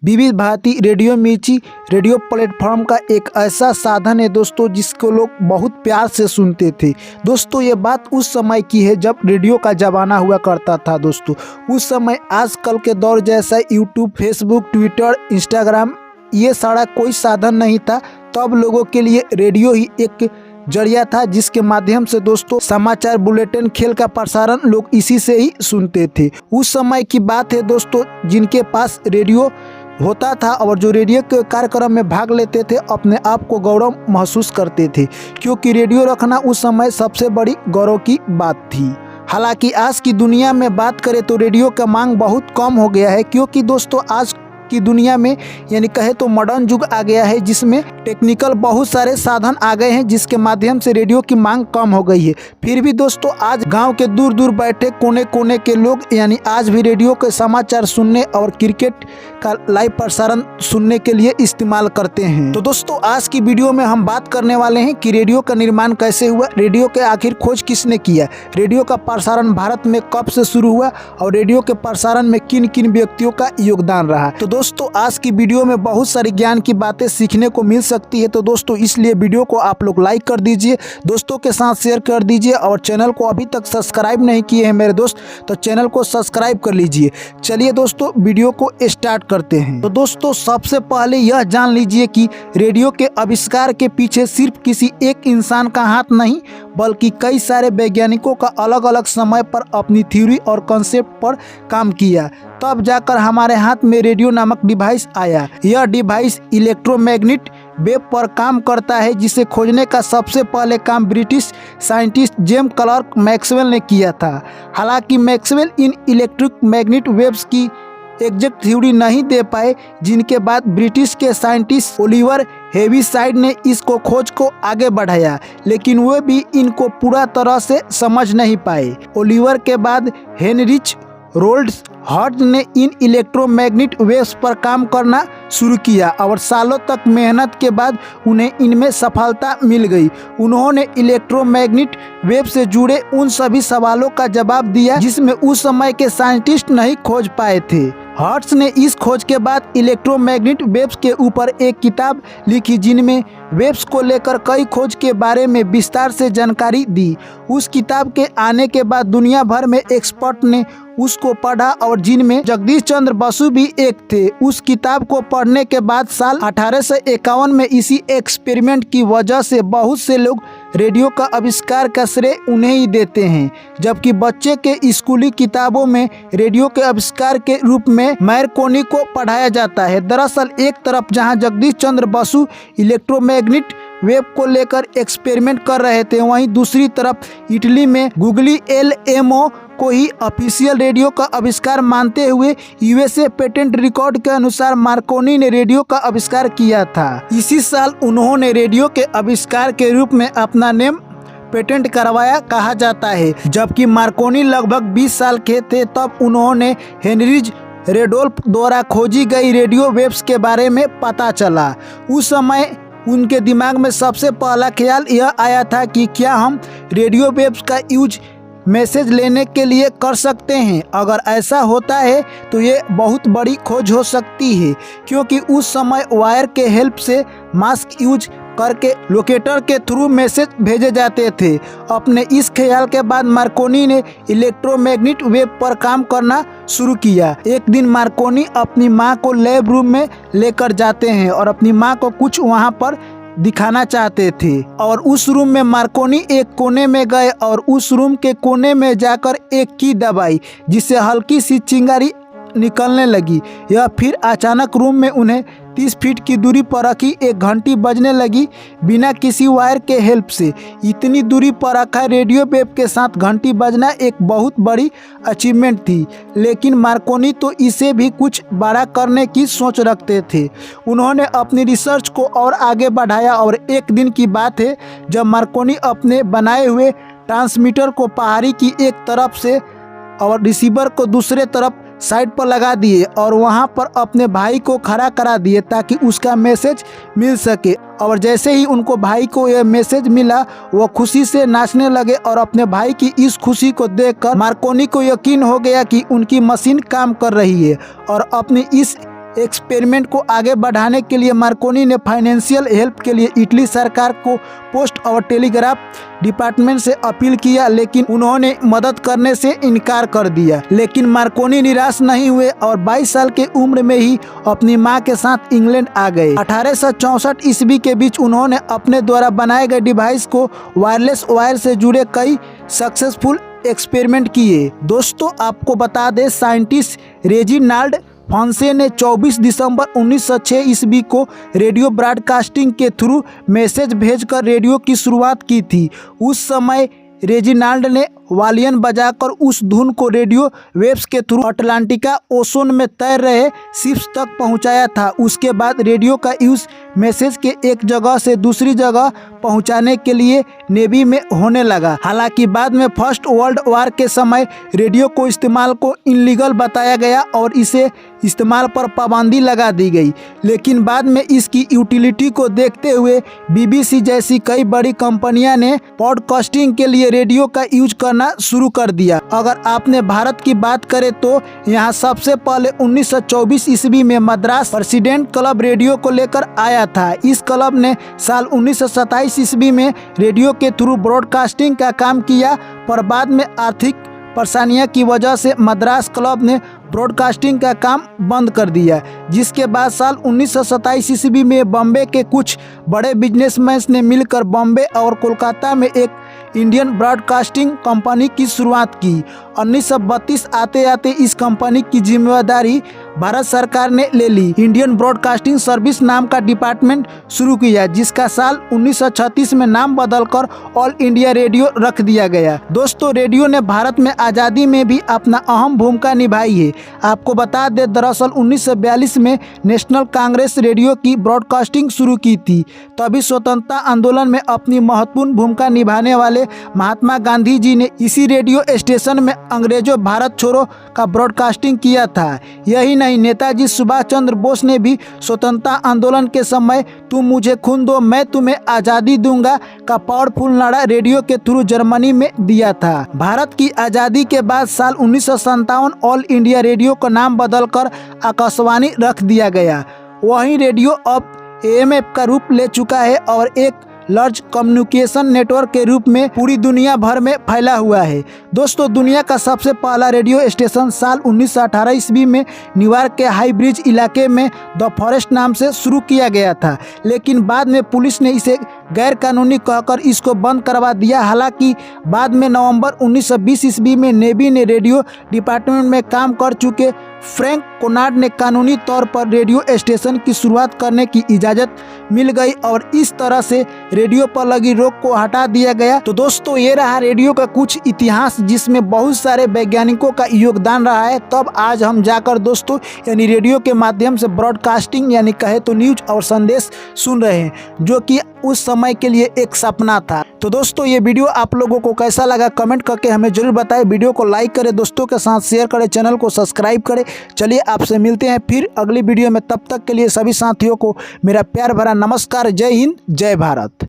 विविध भारती रेडियो मिर्ची radio platform का एक ऐसा साधन है दोस्तों जिसको लोग बहुत प्यार से सुनते थे। दोस्तों ये बात उस समय की है जब रेडियो का ज़माना हुआ करता था। दोस्तों उस समय आजकल के दौर जैसा यूट्यूब, फेसबुक, ट्विटर, इंस्टाग्राम ये सारा कोई साधन नहीं था। तब लोगों के लिए रेडियो ही एक जरिया था जिसके माध्यम से दोस्तों समाचार, बुलेटिन, खेल का प्रसारण लोग इसी से ही सुनते थे। उस समय की बात है दोस्तों जिनके पास रेडियो होता था और जो रेडियो के कार्यक्रम में भाग लेते थे अपने आप को गौरव महसूस करते थे, क्योंकि रेडियो रखना उस समय सबसे बड़ी गौरव की बात थी। हालांकि आज की दुनिया में बात करें तो रेडियो का मांग बहुत कम हो गया है, क्योंकि दोस्तों आज की दुनिया में यानी कहे तो मॉडर्न युग आ गया है जिसमें टेक्निकल बहुत सारे साधन आ गए हैं जिसके माध्यम से रेडियो की मांग कम हो गई है। फिर भी दोस्तों आज गांव के दूर दूर बैठे कोने कोने के लोग यानी आज भी रेडियो के समाचार सुनने और क्रिकेट का लाइव प्रसारण सुनने के लिए इस्तेमाल करते हैं। तो दोस्तों आज की वीडियो में हम बात करने वाले हैं कि रेडियो का निर्माण कैसे हुआ, रेडियो के आखिर खोज किसने किया, रेडियो का प्रसारण भारत में कब से शुरू हुआ और रेडियो के प्रसारण में किन किन व्यक्तियों का योगदान रहा। तो दोस्तों आज की वीडियो में बहुत सारी ज्ञान की बातें सीखने को मिल सकती है। तो दोस्तों इसलिए वीडियो को आप लोग लाइक कर दीजिए, दोस्तों के साथ शेयर कर दीजिए और चैनल को अभी तक सब्सक्राइब नहीं किए हैं मेरे दोस्त तो चैनल को सब्सक्राइब कर लीजिए। चलिए दोस्तों वीडियो को स्टार्ट करते हैं। तो दोस्तों सबसे पहले यह जान लीजिए कि रेडियो के आविष्कार के पीछे सिर्फ किसी एक इंसान का हाथ नहीं बल्कि कई सारे वैज्ञानिकों का अलग अलग समय पर अपनी थ्योरी और कॉन्सेप्ट पर काम किया, तब जाकर हमारे हाथ में रेडियो नामक डिवाइस आया। यह डिवाइस इलेक्ट्रोमैग्नेटिक वेव पर काम करता है जिसे खोजने का सबसे पहले काम British scientist James clerk Maxwell ने किया था। हालांकि मैक्सवेल इन इलेक्ट्रिक मैग्नेटिक वेव्स की एग्जैक्ट थ्योरी नहीं दे पाए, जिनके बाद ब्रिटिश के साइंटिस्ट ओलिवर हेविसाइड ने इसको खोज को आगे बढ़ाया, लेकिन वे भी इनको पूरा तरह से समझ नहीं पाए। ओलिवर के बाद हेनरिच रोल्ड्स हर्ट्ज ने इन इलेक्ट्रोमैग्नेटिक वेव्स पर काम करना शुरू किया और सालों तक मेहनत के बाद उन्हें इनमें सफलता मिल गई। उन्होंने इलेक्ट्रोमैग्नेटिक वेव से जुड़े उन सभी सवालों का जवाब दिया जिसमें उस समय के साइंटिस्ट नहीं खोज पाए थे। हर्ट्ज ने इस खोज के बाद इलेक्ट्रोमैग्नेटिक वेव्स के ऊपर एक किताब लिखी जिनमें वेव्स को लेकर कई खोज के बारे में विस्तार से जानकारी दी। उस किताब के आने के बाद दुनिया भर में एक्सपर्ट ने उसको पढ़ा और जिनमें जगदीश चंद्र बसु भी एक थे। उस किताब को पढ़ने के बाद साल 1851 में इसी एक्सपेरिमेंट की वजह से बहुत से लोग रेडियो का आविष्कार का श्रेय उन्हें ही देते हैं, जबकि बच्चे के स्कूली किताबों में रेडियो के आविष्कार के रूप में मैरकोनी को पढ़ाया जाता है। दरअसल एक तरफ जहां जगदीश चंद्र बसु इलेक्ट्रोमैग्नेटिक वेव को लेकर एक्सपेरिमेंट कर रहे थे, वहीं दूसरी तरफ इटली में गुग्लिएल्मो को ही ऑफिशियल रेडियो का आविष्कार मानते हुए यूएसए पेटेंट रिकॉर्ड के अनुसार मार्कोनी ने रेडियो का आविष्कार किया था। इसी साल उन्होंने रेडियो के आविष्कार के रूप में अपना नेम पेटेंट करवाया कहा जाता है। जबकि मार्कोनी लगभग 20 साल के थे तब उन्होंने हेनरिच रेडोल्फ द्वारा खोजी गई रेडियो वेव्स के बारे में पता चला। उस समय उनके दिमाग में सबसे पहला ख्याल यह आया था कि क्या हम रेडियो वेव्स का यूज मैसेज लेने के लिए कर सकते हैं। अगर ऐसा होता है तो ये बहुत बड़ी खोज हो सकती है, क्योंकि उस समय वायर के हेल्प से मास्क यूज करके लोकेटर के थ्रू मैसेज भेजे जाते थे। अपने इस ख्याल के बाद मार्कोनी ने इलेक्ट्रोमैग्नेटिक वेव पर काम करना शुरू किया। एक दिन मार्कोनी अपनी मां को लैब रूम में लेकर जाते हैं और अपनी मां को कुछ वहां पर दिखाना चाहते थे और उस रूम में मार्कोनी एक कोने में गए और उस रूम के कोने में जाकर एक की दबाई जिससे हल्की सी चिंगारी निकलने लगी। यह फिर अचानक रूम में उन्हें 30 फीट की दूरी पर रखी एक घंटी बजने लगी बिना किसी वायर के हेल्प से। इतनी दूरी पर रखा रेडियो वेव के साथ घंटी बजना एक बहुत बड़ी अचीवमेंट थी, लेकिन मार्कोनी तो इसे भी कुछ बड़ा करने की सोच रखते थे। उन्होंने अपनी रिसर्च को और आगे बढ़ाया और एक दिन की बात है जब मार्कोनी अपने बनाए हुए ट्रांसमीटर को पहाड़ी की एक तरफ से और रिसीवर को दूसरे तरफ साइड पर लगा दिए और वहां पर अपने भाई को खड़ा करा दिए ताकि उसका मैसेज मिल सके। और जैसे ही उनको भाई को यह मैसेज मिला वो खुशी से नाचने लगे और अपने भाई की इस खुशी को देखकर मार्कोनी को यकीन हो गया कि उनकी मशीन काम कर रही है और अपनी इस एक्सपेरिमेंट को आगे बढ़ाने के लिए मार्कोनी ने फाइनेंशियल हेल्प के लिए इटली सरकार को पोस्ट और टेलीग्राफ डिपार्टमेंट से अपील किया, लेकिन उन्होंने मदद करने से इनकार कर दिया। लेकिन मार्कोनी निराश नहीं हुए और 22 साल की उम्र में ही अपनी मां के साथ इंग्लैंड आ गए। 1864 ईस्वी के बीच उन्होंने अपने द्वारा बनाए गए डिवाइस को वायरलेस वायर से जुड़े कई सक्सेसफुल एक्सपेरिमेंट किए। दोस्तों आपको बता दें, साइंटिस्ट रेजिनाल्ड फॉन्से ने 24 दिसंबर 1906 ईस्वी को रेडियो ब्रॉडकास्टिंग के थ्रू मैसेज भेजकर रेडियो की शुरुआत की थी। उस समय रेजिनाल्ड ने वालियन बजाकर उस धुन को रेडियो वेव्स के थ्रू अटलांटिका ओशन में तैर रहे शिप्स तक पहुंचाया था। उसके बाद रेडियो का यूज मैसेज के एक जगह से दूसरी जगह पहुंचाने के लिए नेवी में होने लगा। हालांकि बाद में फर्स्ट वर्ल्ड वॉर के समय रेडियो को इस्तेमाल को इनलीगल बताया गया और इसे इस्तेमाल पर पाबंदी लगा दी गई, लेकिन बाद में इसकी यूटिलिटी को देखते हुए BBC जैसी कई बड़ी कंपनियां ने पॉडकास्टिंग के लिए रेडियो का यूज करना शुरू कर दिया। अगर आपने भारत की बात करें तो यहाँ सबसे पहले 1924 ईस्वी में मद्रास प्रेसिडेंट क्लब रेडियो को लेकर आया था। इस क्लब ने साल 1927 ईस्वी में रेडियो के थ्रू ब्रॉडकास्टिंग का काम किया, पर बाद में आर्थिक परेशानियों की वजह से मद्रास क्लब ने ब्रॉडकास्टिंग का काम बंद कर दिया, जिसके बाद साल 1927 ईस्वी में बॉम्बे के कुछ बड़े बिजनेसमैन ने मिलकर बॉम्बे और कोलकाता में एक इंडियन ब्रॉडकास्टिंग कंपनी की शुरुआत की। 1932 आते आते इस कंपनी की जिम्मेदारी भारत सरकार ने ले ली। इंडियन ब्रॉडकास्टिंग सर्विस नाम का डिपार्टमेंट शुरू किया, जिसका साल 1936 में नाम बदलकर ऑल इंडिया रेडियो रख दिया गया। दोस्तों रेडियो ने भारत में आज़ादी में भी अपना अहम भूमिका निभाई है। आपको बता दें, दरअसल 1942 में नेशनल कांग्रेस रेडियो की ब्रॉडकास्टिंग शुरू की थी। तभी स्वतंत्रता आंदोलन में अपनी महत्वपूर्ण भूमिका निभाने वाले महात्मा गांधी जी ने इसी रेडियो स्टेशन में अंग्रेजों भारत छोड़ो का ब्रॉडकास्टिंग किया था। यही नहीं, नेताजी सुभाष चंद्र बोस ने भी स्वतंत्रता आंदोलन के समय तुम मुझे खून दो मैं तुम्हें आज़ादी दूंगा का पावरफुल नारा रेडियो के थ्रू जर्मनी में दिया था। भारत की आज़ादी के बाद साल 1957 ऑल इंडिया रेडियो का नाम बदलकर आकाशवाणी रख दिया गया। वहीं रेडियो अब AM का रूप ले चुका है और एक लार्ज कम्युनिकेशन नेटवर्क के रूप में पूरी दुनिया भर में फैला हुआ है। दोस्तों दुनिया का सबसे पहला रेडियो स्टेशन साल 1918 ईस्वी में न्यूयॉर्क के हाई ब्रिज इलाके में द फॉरेस्ट नाम से शुरू किया गया था, लेकिन बाद में पुलिस ने इसे गैर कानूनी कहकर इसको बंद करवा दिया। हालांकि बाद में नवंबर 1920 ईस्वी में नेवी ने रेडियो डिपार्टमेंट में काम कर चुके फ्रैंक कोनार्ड ने कानूनी तौर पर रेडियो स्टेशन की शुरुआत करने की इजाज़त मिल गई और इस तरह से रेडियो पर लगी रोक को हटा दिया गया। तो दोस्तों ये रहा रेडियो का कुछ इतिहास, जिसमें बहुत सारे वैज्ञानिकों का योगदान रहा है। तब आज हम जाकर दोस्तों यानी रेडियो के माध्यम से ब्रॉडकास्टिंग यानी कहे तो न्यूज और संदेश सुन रहे हैं, जो कि उस समय के लिए एक सपना था। तो दोस्तों ये वीडियो आप लोगों को कैसा लगा कमेंट करके हमें जरूर बताएं। वीडियो को लाइक करें, दोस्तों के साथ शेयर करें, चैनल को सब्सक्राइब करें। चलिए आपसे मिलते हैं फिर अगली वीडियो में, तब तक के लिए सभी साथियों को मेरा प्यार भरा नमस्कार। जय हिंद, जय भारत।